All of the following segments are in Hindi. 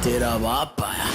तेरा बाप आया।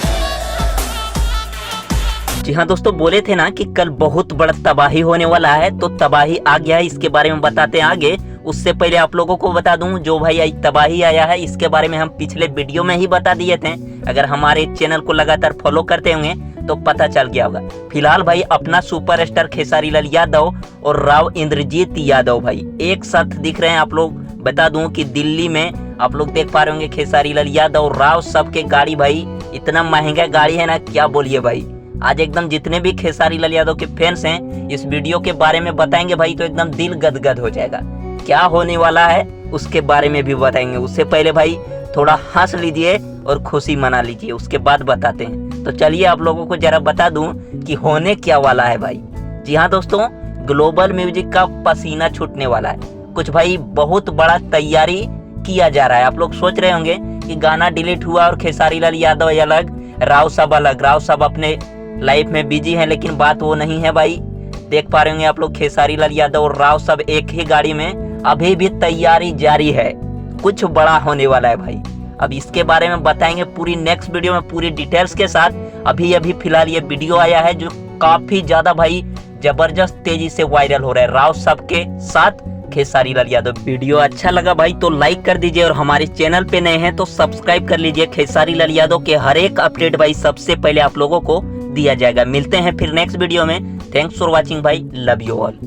जी हाँ दोस्तों, बोले थे ना कि कल बहुत बड़ा तबाही होने वाला है, तो तबाही आ गया है। इसके बारे में बताते हैं आगे। उससे पहले आप लोगों को बता दूं, जो भाई आज तबाही आया है इसके बारे में हम पिछले वीडियो में ही बता दिए थे। अगर हमारे चैनल को लगातार फॉलो करते होंगे तो पता चल गया होगा। फिलहाल भाई अपना सुपरस्टार खेसारी लाल यादव और राव इंद्रजीत यादव भाई एक साथ दिख रहे हैं। आप लोग बता दूं कि दिल्ली में आप लोग देख पा रहे होंगे खेसारी लाल यादव और राव सबके गाड़ी भाई, इतना महंगा गाड़ी है ना, क्या बोलिए भाई। आज एकदम जितने भी खेसारी लाल यादव के फैंस हैं इस वीडियो के बारे में बताएंगे भाई, तो एकदम दिल गदगद हो जाएगा। क्या होने वाला है उसके बारे में भी बताएंगे। उससे पहले भाई थोड़ा हंस लीजिए और खुशी मना लीजिए, उसके बाद बताते हैं। तो चलिए आप लोगों को जरा बता दूं कि होने क्या वाला है भाई। जी हाँ दोस्तों, ग्लोबल म्यूजिक का पसीना छूटने वाला है। कुछ भाई बहुत बड़ा तैयारी किया जा रहा है। आप लोग सोच रहे होंगे कि गाना डिलीट हुआ और खेसारी लाल यादव अलग, राव साहब अलग। राव साहब अपने लाइफ में बिजी हैं, लेकिन बात वो नहीं है भाई। देख पा रहे होंगे आप लोग खेसारी लाल यादव और राव साहब एक ही गाड़ी में, अभी भी तैयारी जारी है। कुछ बड़ा होने वाला है भाई। अब इसके बारे में बताएंगे पूरी नेक्स्ट वीडियो में पूरी डिटेल्स के साथ। अभी फिलहाल ये वीडियो आया है जो काफी ज्यादा भाई जबरदस्त तेजी से वायरल हो रहा है, राव साहब के साथ खेसारी लाल यादव। वीडियो अच्छा लगा भाई तो लाइक कर दीजिए, और हमारे चैनल पे नए हैं तो सब्सक्राइब कर लीजिए। खेसारी लाल यादव के हर एक अपडेट भाई सबसे पहले आप लोगों को दिया जाएगा। मिलते हैं फिर नेक्स्ट वीडियो में। थैंक्स फॉर वॉचिंग भाई, लव यू ऑल।